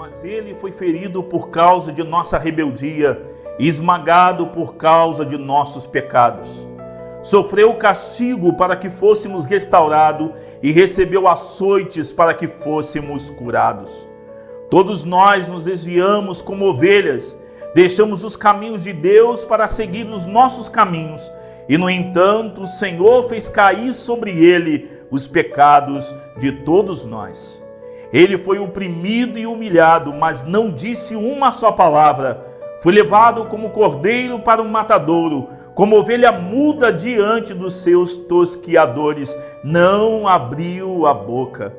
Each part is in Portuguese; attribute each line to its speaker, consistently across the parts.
Speaker 1: Mas ele foi ferido por causa de nossa rebeldia e esmagado por causa de nossos pecados. Sofreu castigo para que fôssemos restaurados e recebeu açoites para que fôssemos curados. Todos nós nos desviamos como ovelhas, deixamos os caminhos de Deus para seguir os nossos caminhos. E, no entanto, o Senhor fez cair sobre ele os pecados de todos nós. Ele foi oprimido e humilhado, mas não disse uma só palavra. Foi levado como cordeiro para o matadouro, como ovelha muda diante dos seus tosquiadores, não abriu a boca.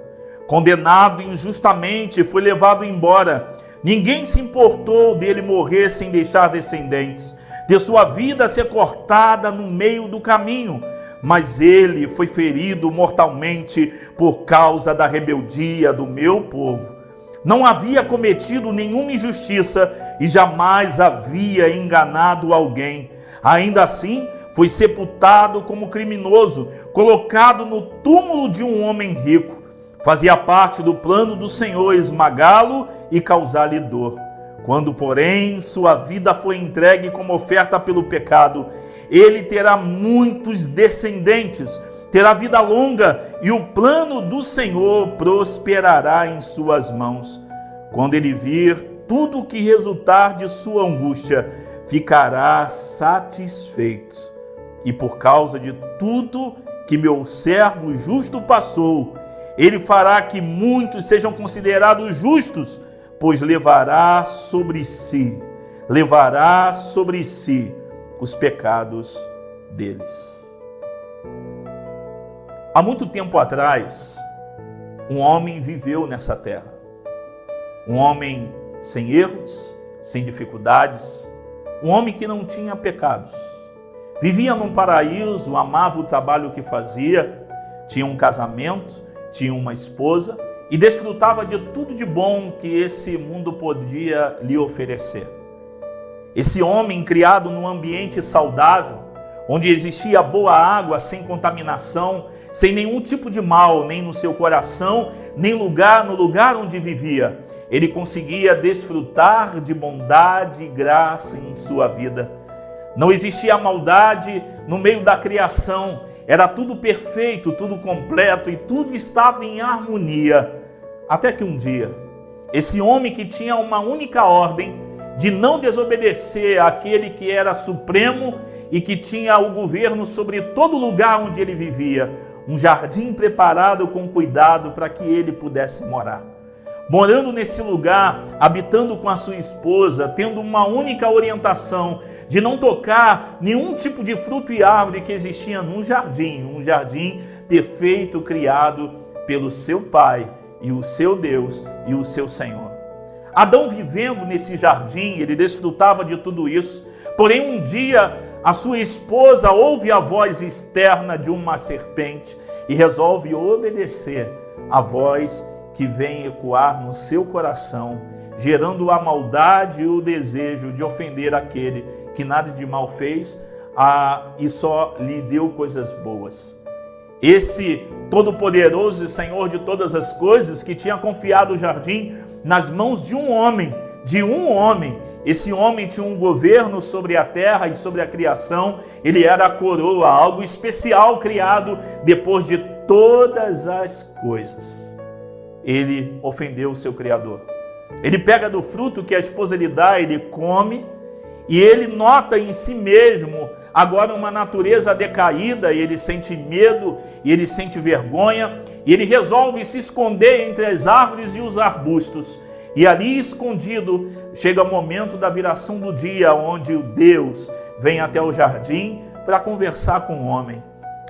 Speaker 1: Condenado injustamente, foi levado embora. Ninguém se importou dele morrer sem deixar descendentes, de sua vida ser cortada no meio do caminho. Mas ele foi ferido mortalmente por causa da rebeldia do meu povo. Não havia cometido nenhuma injustiça e jamais havia enganado alguém. Ainda assim, foi sepultado como criminoso, colocado no túmulo de um homem rico. Fazia parte do plano do Senhor esmagá-lo e causar-lhe dor. Quando, porém, sua vida foi entregue como oferta pelo pecado, ele terá muitos descendentes, terá vida longa e o plano do Senhor prosperará em suas mãos. Quando ele vir tudo o que resultar de sua angústia, ficará satisfeito. E por causa de tudo que meu servo justo passou, ele fará que muitos sejam considerados justos, pois levará sobre si os pecados deles. Há muito tempo atrás, um homem viveu nessa terra. Um homem sem erros, sem dificuldades, um homem que não tinha pecados. Vivia num paraíso, amava o trabalho que fazia, tinha um casamento, tinha uma esposa e desfrutava de tudo de bom que esse mundo podia lhe oferecer. Esse homem, criado num ambiente saudável, onde existia boa água, sem contaminação, sem nenhum tipo de mal, nem no seu coração, nem no lugar onde vivia, ele conseguia desfrutar de bondade e graça em sua vida. Não existia maldade no meio da criação, era tudo perfeito, tudo completo e tudo estava em harmonia. Até que um dia, esse homem que tinha uma única ordem de não desobedecer àquele que era supremo e que tinha o governo sobre todo lugar onde ele vivia, um jardim preparado com cuidado para que ele pudesse morar. Morando nesse lugar, habitando com a sua esposa, tendo uma única orientação de não tocar nenhum tipo de fruto e árvore que existia num jardim, um jardim perfeito criado pelo seu Pai e o seu Deus e o seu Senhor. Adão, vivendo nesse jardim, ele desfrutava de tudo isso, porém um dia a sua esposa ouve a voz externa de uma serpente e resolve obedecer à voz que vem ecoar no seu coração, gerando a maldade e o desejo de ofender aquele que nada de mal fez e só lhe deu coisas boas. Esse todo-poderoso Senhor de todas as coisas que tinha confiado o jardim nas mãos de um homem, esse homem tinha um governo sobre a terra e sobre a criação, ele era a coroa, algo especial criado depois de todas as coisas. Ele ofendeu o seu Criador. Ele pega do fruto que a esposa lhe dá, ele come, e ele nota em si mesmo agora uma natureza decaída, e ele sente medo, e ele sente vergonha, e ele resolve se esconder entre as árvores e os arbustos. E ali escondido, chega o momento da viração do dia, onde o Deus vem até o jardim para conversar com o homem.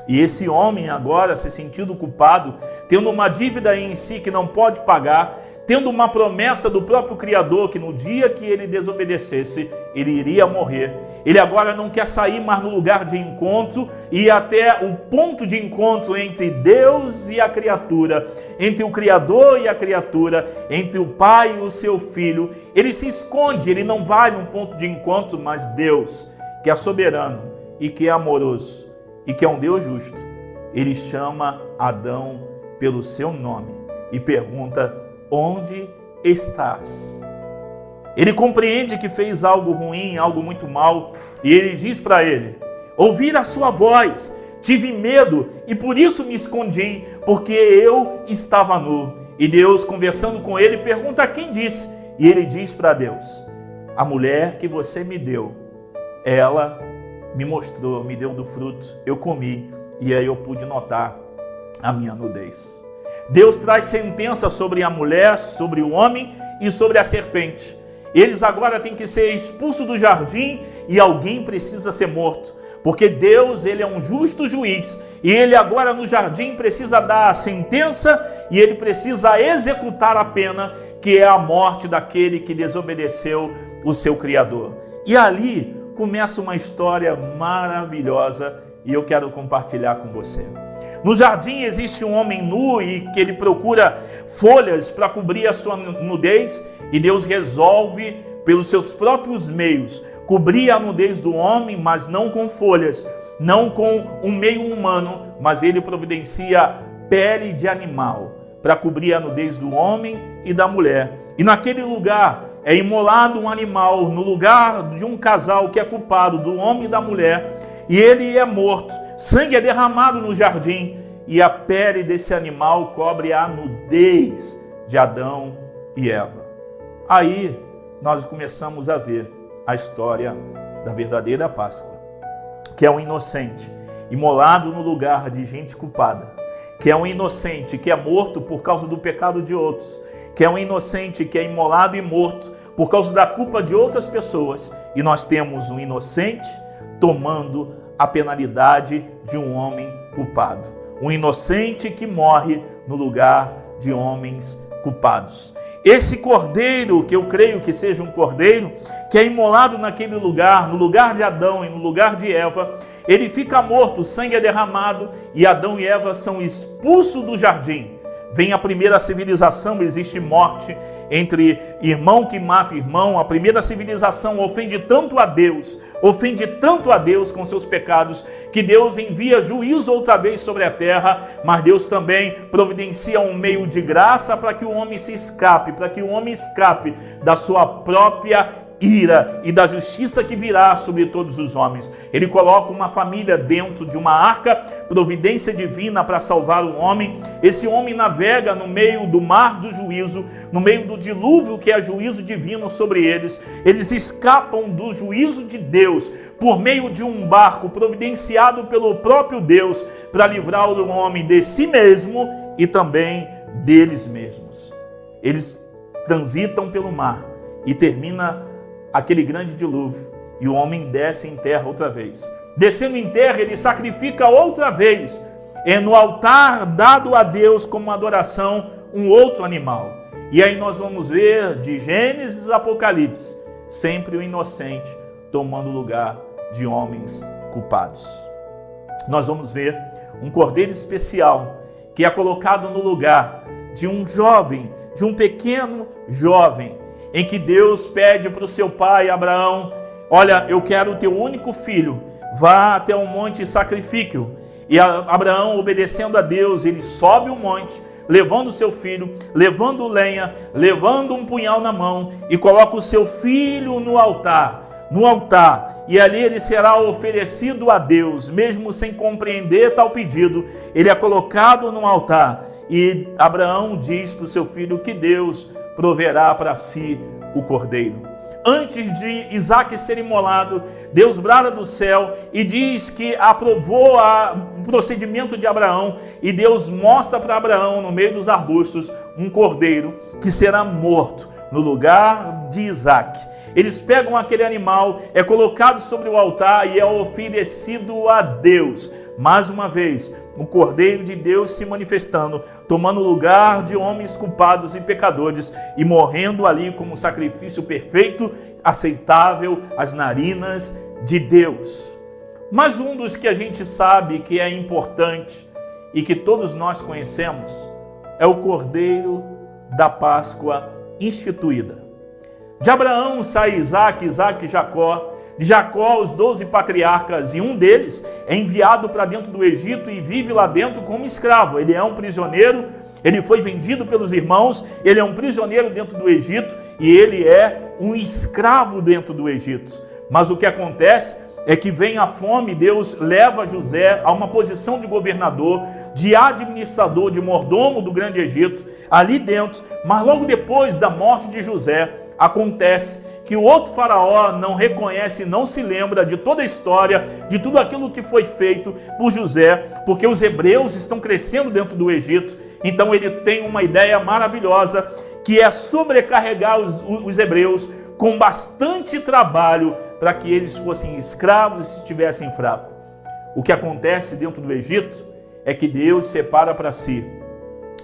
Speaker 1: E esse homem agora, se sentindo culpado, tendo uma dívida em si que não pode pagar, tendo uma promessa do próprio Criador que no dia que ele desobedecesse, ele iria morrer. Ele agora não quer sair mais no lugar de encontro e até o ponto de encontro entre Deus e a criatura, entre o Criador e a criatura, entre o Pai e o seu Filho. Ele se esconde, ele não vai num ponto de encontro, mas Deus, que é soberano e que é amoroso e que é um Deus justo, ele chama Adão pelo seu nome e pergunta onde estás? Ele compreende que fez algo ruim, algo muito mal, e ele diz para ele: ouvir a sua voz, tive medo e por isso me escondi, porque eu estava nu. E Deus, conversando com ele, pergunta quem disse, e ele diz para Deus: a mulher que você me deu, ela me mostrou, me deu do fruto, eu comi, e aí eu pude notar a minha nudez. Deus traz sentença sobre a mulher, sobre o homem e sobre a serpente. Eles agora têm que ser expulsos do jardim e alguém precisa ser morto. Porque Deus, ele é um justo juiz e ele agora no jardim precisa dar a sentença e ele precisa executar a pena, que é a morte daquele que desobedeceu o seu Criador. E ali começa uma história maravilhosa e eu quero compartilhar com você. No jardim existe um homem nu e que ele procura folhas para cobrir a sua nudez, e Deus resolve, pelos seus próprios meios, cobrir a nudez do homem, mas não com folhas, não com um meio humano, mas ele providencia pele de animal para cobrir a nudez do homem e da mulher. E naquele lugar é imolado um animal, no lugar de um casal que é culpado, do homem e da mulher, e ele é morto. Sangue é derramado no jardim e a pele desse animal cobre a nudez de Adão e Eva. Aí nós começamos a ver a história da verdadeira Páscoa, que é um inocente imolado no lugar de gente culpada, que é um inocente que é morto por causa do pecado de outros, que é um inocente que é imolado e morto por causa da culpa de outras pessoas, e nós temos um inocente tomando a penalidade de um homem culpado. Um inocente que morre no lugar de homens culpados. Esse cordeiro, que eu creio que seja um cordeiro, que é imolado naquele lugar, no lugar de Adão e no lugar de Eva, ele fica morto, o sangue é derramado e Adão e Eva são expulsos do jardim. Vem a primeira civilização, existe morte entre irmão que mata irmão. A primeira civilização ofende tanto a Deus com seus pecados, que Deus envia juízo outra vez sobre a terra, mas Deus também providencia um meio de graça para que o homem se escape, para que o homem escape da sua própria ira e da justiça que virá sobre todos os homens. Ele coloca uma família dentro de uma arca, providência divina para salvar o homem. Esse homem navega no meio do mar do juízo, no meio do dilúvio que é juízo divino sobre eles. Eles escapam do juízo de Deus por meio de um barco providenciado pelo próprio Deus para livrar o homem de si mesmo e também deles mesmos. Eles transitam pelo mar e termina aquele grande dilúvio, e o homem desce em terra outra vez. Descendo em terra, ele sacrifica outra vez, no altar dado a Deus como adoração, um outro animal. E aí nós vamos ver, de Gênesis a Apocalipse, sempre o inocente tomando o lugar de homens culpados. Nós vamos ver um cordeiro especial, que é colocado no lugar de um jovem, de um pequeno jovem, em que Deus pede para o seu pai Abraão: olha, eu quero o teu único filho, vá até o monte e sacrifique-o. E Abraão, obedecendo a Deus, ele sobe o monte, levando o seu filho, levando lenha, levando um punhal na mão, e coloca o seu filho no altar, e ali ele será oferecido a Deus, mesmo sem compreender tal pedido. Ele é colocado no altar, e Abraão diz para o seu filho que Deus proverá para si o cordeiro. Antes de Isaac ser imolado, Deus brada do céu e diz que aprovou o procedimento de Abraão, e Deus mostra para Abraão, no meio dos arbustos, um cordeiro que será morto no lugar de Isaac. Eles pegam aquele animal, é colocado sobre o altar e é oferecido a Deus. Mais uma vez, o Cordeiro de Deus se manifestando, tomando o lugar de homens culpados e pecadores e morrendo ali como sacrifício perfeito, aceitável às narinas de Deus. Mas um dos que a gente sabe que é importante e que todos nós conhecemos é o Cordeiro da Páscoa instituída. De Abraão sai Isaac, Isaac e Jacó, de Jacó, os 12 patriarcas, e um deles é enviado para dentro do Egito e vive lá dentro como escravo. Ele é um prisioneiro, ele foi vendido pelos irmãos, ele é um prisioneiro dentro do Egito e ele é um escravo dentro do Egito. Mas o que acontece é que vem a fome, Deus leva José a uma posição de governador, de administrador, de mordomo do grande Egito, ali dentro. Mas logo depois da morte de José, acontece que o outro faraó não reconhece, não se lembra de toda a história, de tudo aquilo que foi feito por José, porque os hebreus estão crescendo dentro do Egito. Então ele tem uma ideia maravilhosa, que é sobrecarregar os hebreus com bastante trabalho para que eles fossem escravos e estivessem fracos. O que acontece dentro do Egito é que Deus separa para si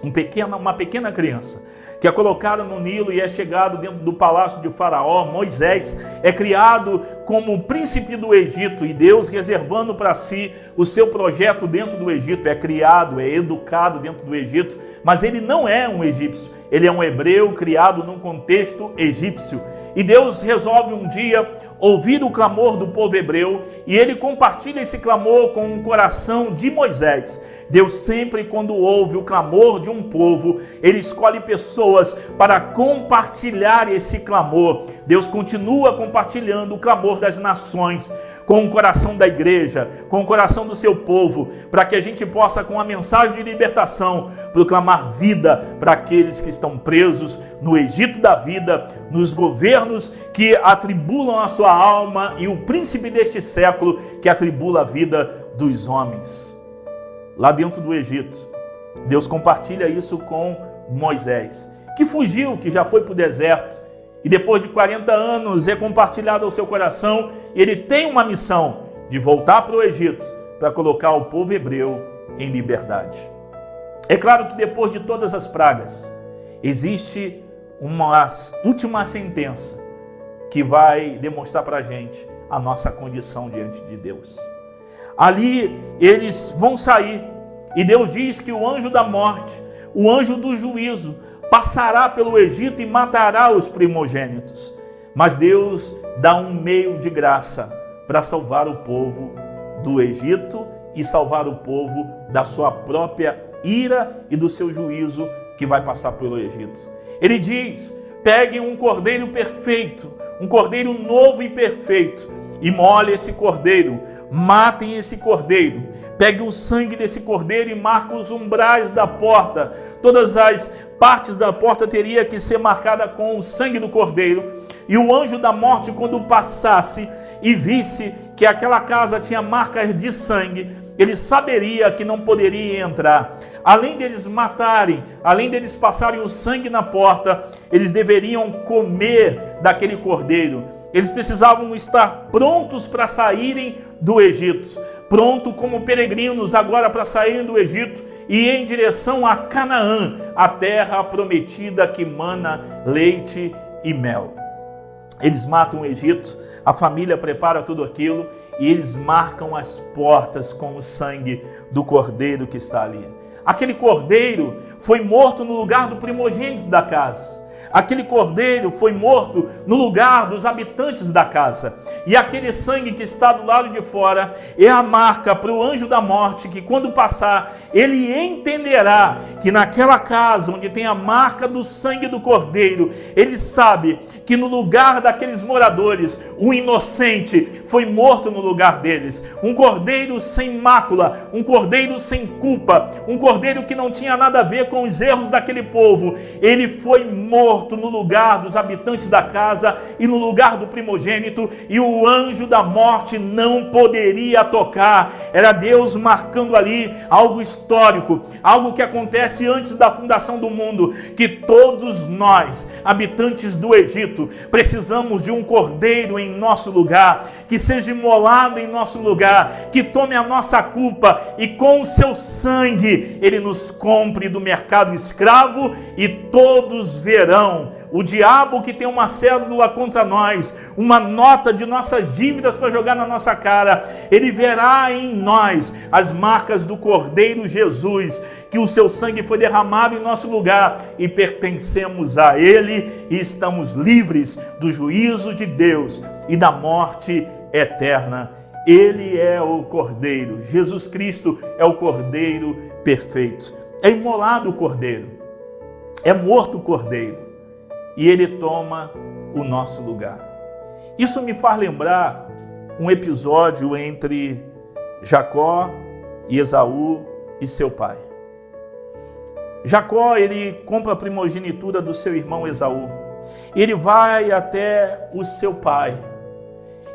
Speaker 1: uma pequena criança, que é colocado no Nilo e é chegado dentro do palácio de Faraó. Moisés é criado como príncipe do Egito e Deus reservando para si o seu projeto dentro do Egito. É criado, é educado dentro do Egito, mas ele não é um egípcio, ele é um hebreu criado num contexto egípcio. E Deus resolve um dia ouvir o clamor do povo hebreu e ele compartilha esse clamor com o coração de Moisés. Deus sempre, quando ouve o clamor de um povo, ele escolhe pessoas para compartilhar esse clamor. Deus continua compartilhando o clamor das nações com o coração da igreja, com o coração do seu povo, para que a gente possa, com a mensagem de libertação, proclamar vida para aqueles que estão presos no Egito da vida, nos governos que atribulam a sua alma e o príncipe deste século que atribula a vida dos homens. Lá dentro do Egito, Deus compartilha isso com Moisés, que fugiu, que já foi para o deserto, e depois de 40 anos é compartilhado ao seu coração, ele tem uma missão de voltar para o Egito, para colocar o povo hebreu em liberdade. É claro que depois de todas as pragas, existe uma última sentença que vai demonstrar para a gente a nossa condição diante de Deus. Ali eles vão sair e Deus diz que o anjo da morte, o anjo do juízo, passará pelo Egito e matará os primogênitos. Mas Deus dá um meio de graça para salvar o povo do Egito e salvar o povo da sua própria ira e do seu juízo que vai passar pelo Egito. Ele diz: peguem um cordeiro perfeito, um cordeiro novo e perfeito, e molhem esse cordeiro, matem esse cordeiro, peguem o sangue desse cordeiro e marquem os umbrais da porta. Todas as partes da porta teria que ser marcada com o sangue do cordeiro. E o anjo da morte, quando passasse e visse que aquela casa tinha marcas de sangue, ele saberia que não poderia entrar. Além deles matarem, além deles passarem o sangue na porta, eles deveriam comer daquele cordeiro. Eles precisavam estar prontos para saírem do Egito, pronto como peregrinos agora para saírem do Egito e em direção a Canaã, a terra prometida que mana leite e mel. Eles matam o Egito, a família prepara tudo aquilo e eles marcam as portas com o sangue do cordeiro que está ali. Aquele cordeiro foi morto no lugar do primogênito da casa. Aquele cordeiro foi morto no lugar dos habitantes da casa. E aquele sangue que está do lado de fora é a marca para o anjo da morte, que quando passar, ele entenderá que naquela casa onde tem a marca do sangue do cordeiro, ele sabe que no lugar daqueles moradores, um inocente foi morto no lugar deles. Um cordeiro sem mácula, um cordeiro sem culpa, um cordeiro que não tinha nada a ver com os erros daquele povo. Ele foi morto no lugar dos habitantes da casa e no lugar do primogênito, e o anjo da morte não poderia tocar. Era Deus marcando ali algo histórico, algo que acontece antes da fundação do mundo, que todos nós, habitantes do Egito, precisamos de um cordeiro em nosso lugar, que seja imolado em nosso lugar, que tome a nossa culpa e com o seu sangue ele nos compre do mercado escravo, e todos verão o diabo que tem uma cédula contra nós, uma nota de nossas dívidas para jogar na nossa cara, ele verá em nós as marcas do Cordeiro Jesus, que o seu sangue foi derramado em nosso lugar e pertencemos a ele e estamos livres do juízo de Deus e da morte eterna. Ele é o Cordeiro. Jesus Cristo é o Cordeiro perfeito. É imolado o Cordeiro. É morto o Cordeiro. E ele toma o nosso lugar. Isso me faz lembrar um episódio entre Jacó e Esaú e seu pai. Jacó, ele compra a primogenitura do seu irmão Esaú. Ele vai até o seu pai.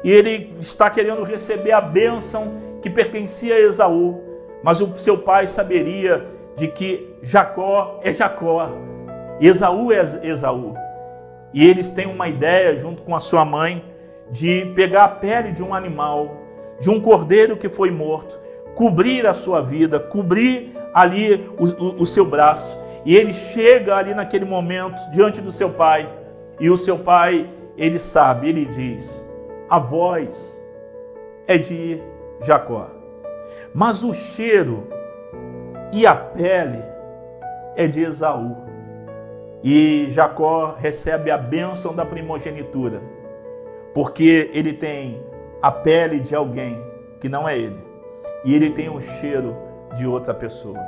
Speaker 1: E ele está querendo receber a bênção que pertencia a Esaú. Mas o seu pai saberia de que Jacó é Jacó, Esaú é Esaú. E eles têm uma ideia, junto com a sua mãe, de pegar a pele de um animal, de um cordeiro que foi morto, cobrir a sua vida, cobrir ali o seu braço. E ele chega ali naquele momento diante do seu pai. E o seu pai, ele sabe, ele diz: a voz é de Jacó, mas o cheiro e a pele é de Esaú. E Jacó recebe a bênção da primogenitura, porque ele tem a pele de alguém que não é ele, e ele tem o cheiro de outra pessoa.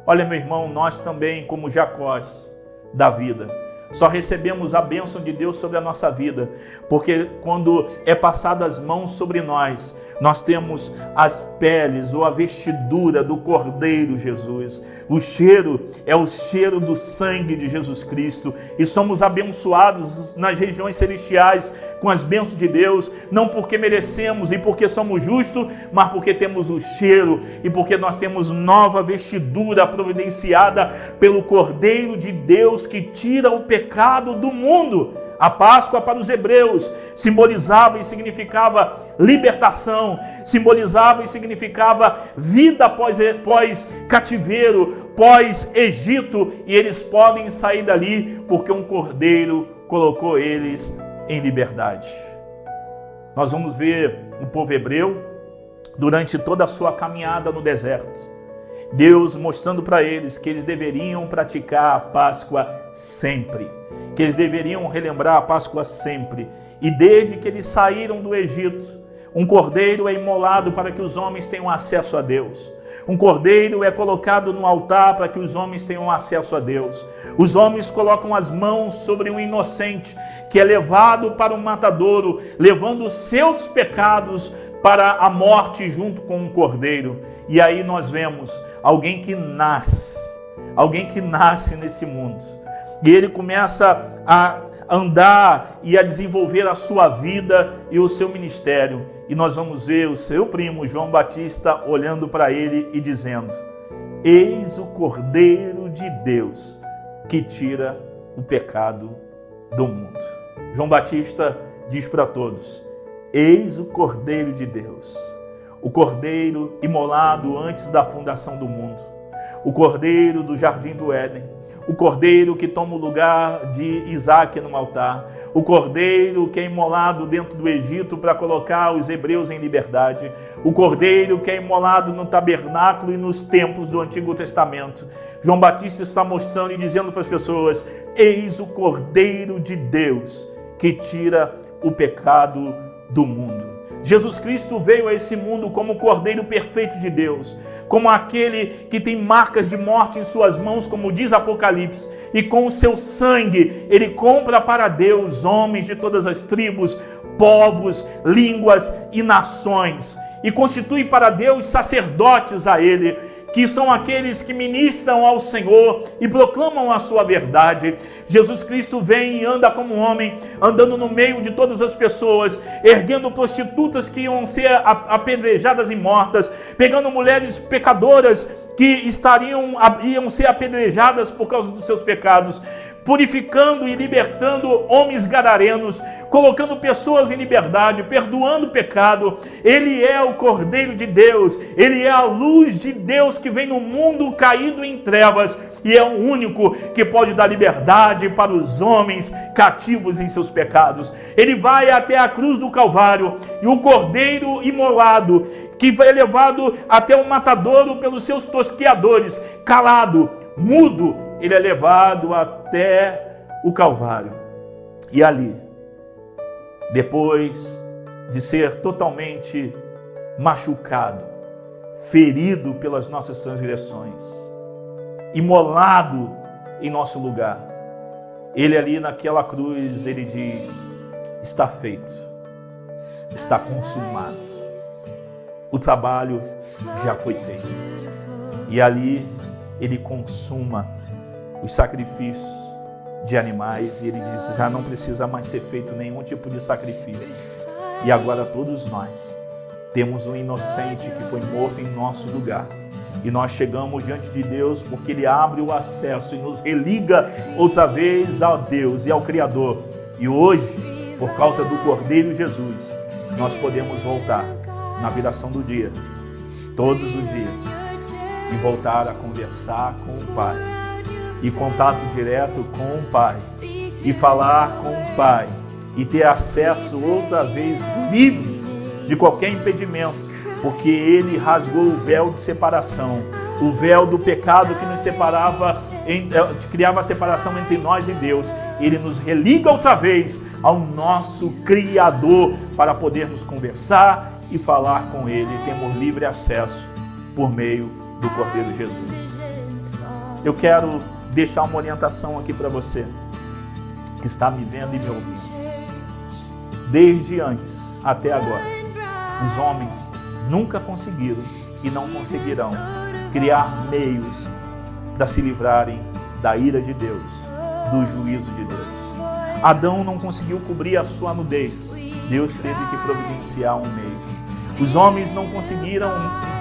Speaker 1: Olha, meu irmão, nós também, como Jacós da vida, só recebemos a bênção de Deus sobre a nossa vida, porque quando é passado as mãos sobre nós, nós temos as peles ou a vestidura do Cordeiro Jesus. O cheiro é o cheiro do sangue de Jesus Cristo, e somos abençoados nas regiões celestiais com as bênçãos de Deus, não porque merecemos e porque somos justos, mas porque temos o cheiro e porque nós temos nova vestidura providenciada pelo Cordeiro de Deus que tira o pecado do mundo. A Páscoa para os hebreus simbolizava e significava libertação, simbolizava e significava vida pós cativeiro, pós Egito, e eles podem sair dali porque um cordeiro colocou eles em liberdade. Nós vamos ver o povo hebreu durante toda a sua caminhada no deserto, Deus mostrando para eles que eles deveriam praticar a Páscoa sempre, que eles deveriam relembrar a Páscoa sempre. E desde que eles saíram do Egito, um cordeiro é imolado para que os homens tenham acesso a Deus. Um cordeiro é colocado no altar para que os homens tenham acesso a Deus. Os homens colocam as mãos sobre um inocente que é levado para um matadouro, levando os seus pecados para a morte junto com um cordeiro. E aí nós vemos alguém que nasce nesse mundo. E ele começa a andar e a desenvolver a sua vida e o seu ministério. E nós vamos ver o seu primo João Batista olhando para ele e dizendo: eis o Cordeiro de Deus que tira o pecado do mundo. João Batista diz para todos: eis o Cordeiro de Deus, o Cordeiro imolado antes da fundação do mundo, o Cordeiro do Jardim do Éden, o Cordeiro que toma o lugar de Isaac no altar, o Cordeiro que é imolado dentro do Egito para colocar os hebreus em liberdade, o Cordeiro que é imolado no tabernáculo e nos templos do Antigo Testamento. João Batista está mostrando e dizendo para as pessoas: eis o Cordeiro de Deus que tira o pecado do mundo. Jesus Cristo veio a esse mundo como o Cordeiro perfeito de Deus, como aquele que tem marcas de morte em suas mãos, como diz Apocalipse, e com o seu sangue ele compra para Deus homens de todas as tribos, povos, línguas e nações, e constitui para Deus sacerdotes a ele, que são aqueles que ministram ao Senhor e proclamam a sua verdade. Jesus Cristo vem e anda como um homem, andando no meio de todas as pessoas, erguendo prostitutas que iam ser apedrejadas e mortas, pegando mulheres pecadoras que iam ser apedrejadas por causa dos seus pecados, purificando e libertando homens gadarenos, colocando pessoas em liberdade, perdoando o pecado. Ele é o Cordeiro de Deus, ele é a luz de Deus que vem no mundo caído em trevas, e é o único que pode dar liberdade para os homens cativos em seus pecados. Ele vai até a cruz do Calvário, e o Cordeiro imolado, que foi levado até o matadouro pelos seus tosqueadores, calado, mudo, ele é levado até o Calvário. E ali, depois de ser totalmente machucado, ferido pelas nossas transgressões, imolado em nosso lugar. Ele ali naquela cruz, ele diz: está feito, está consumado. O trabalho já foi feito. E ali ele consuma os sacrifícios de animais e ele diz: já não precisa mais ser feito nenhum tipo de sacrifício. E agora todos nós temos um inocente que foi morto em nosso lugar. E nós chegamos diante de Deus porque Ele abre o acesso e nos religa outra vez ao Deus e ao Criador. E hoje, por causa do Cordeiro Jesus, nós podemos voltar na viração do dia, todos os dias, e voltar a conversar com o Pai, e contato direto com o Pai, e falar com o Pai, e ter acesso outra vez livres de qualquer impedimento, porque Ele rasgou o véu de separação, o véu do pecado que nos separava, criava a separação entre nós e Deus. Ele nos religa outra vez ao nosso Criador para podermos conversar e falar com Ele. Temos livre acesso por meio do Cordeiro Jesus. Eu quero deixar uma orientação aqui para você que está me vendo e me ouvindo. Desde antes até agora, os homens nunca conseguiram e não conseguirão criar meios para se livrarem da ira de Deus, do juízo de Deus. Adão não conseguiu cobrir a sua nudez. Deus teve que providenciar um meio. Os homens não conseguiram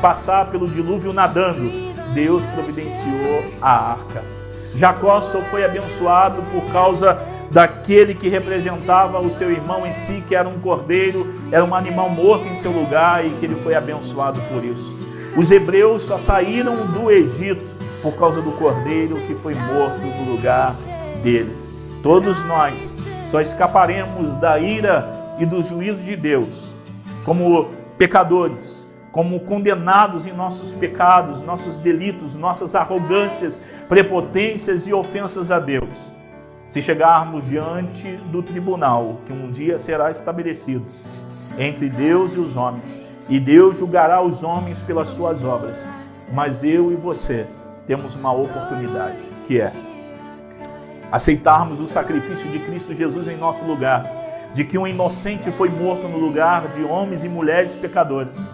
Speaker 1: passar pelo dilúvio nadando. Deus providenciou a arca. Jacó só foi abençoado por causa daquele que representava o seu irmão em si, que era um cordeiro, era um animal morto em seu lugar e que ele foi abençoado por isso. Os hebreus só saíram do Egito por causa do cordeiro que foi morto no lugar deles. Todos nós só escaparemos da ira e do juízo de Deus como pecadores, como condenados em nossos pecados, nossos delitos, nossas arrogâncias, prepotências e ofensas a Deus, se chegarmos diante do tribunal que um dia será estabelecido entre Deus e os homens, e Deus julgará os homens pelas suas obras. Mas eu e você temos uma oportunidade, que é aceitarmos o sacrifício de Cristo Jesus em nosso lugar, de que um inocente foi morto no lugar de homens e mulheres pecadores,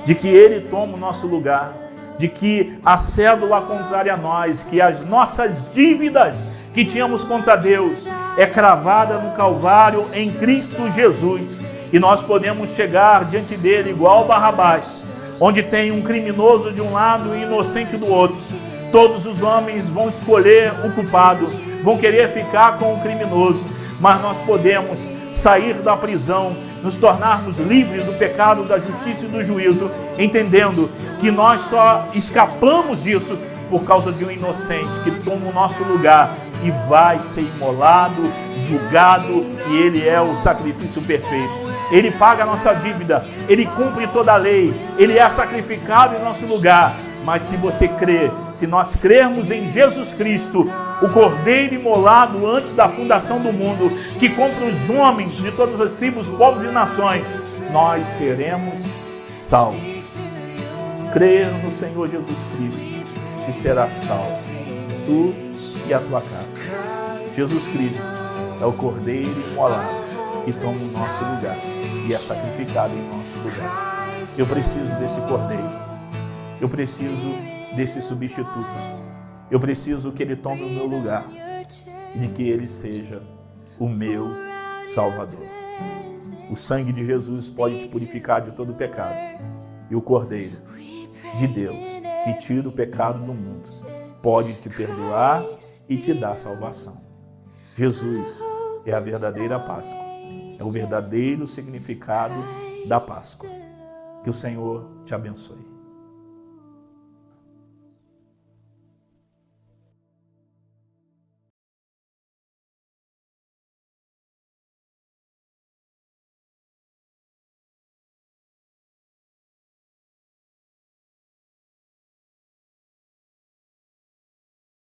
Speaker 1: de que Ele toma o nosso lugar, de que a cédula contrária a nós, que as nossas dívidas que tínhamos contra Deus é cravada no Calvário em Cristo Jesus, e nós podemos chegar diante dele igual Barrabás, onde tem um criminoso de um lado e inocente do outro. Todos os homens vão escolher o culpado, vão querer ficar com o criminoso, mas nós podemos sair da prisão, nos tornarmos livres do pecado, da justiça e do juízo, entendendo que nós só escapamos disso por causa de um inocente que toma o nosso lugar e vai ser imolado, julgado, e Ele é o sacrifício perfeito. Ele paga a nossa dívida, Ele cumpre toda a lei, Ele é sacrificado em nosso lugar. Mas se você crê, se nós crermos em Jesus Cristo, o Cordeiro imolado antes da fundação do mundo, que compra os homens de todas as tribos, povos e nações, nós seremos salvos. Crer no Senhor Jesus Cristo e serás salvo, tu e a tua casa. Jesus Cristo é o Cordeiro imolado que toma o nosso lugar e é sacrificado em nosso lugar. Eu preciso desse Cordeiro. Eu preciso desse substituto. Eu preciso que Ele tome o meu lugar e de que Ele seja o meu Salvador. O sangue de Jesus pode te purificar de todo pecado. E o Cordeiro de Deus, que tira o pecado do mundo, pode te perdoar e te dar salvação. Jesus é a verdadeira Páscoa. É o verdadeiro significado da Páscoa. Que o Senhor te abençoe.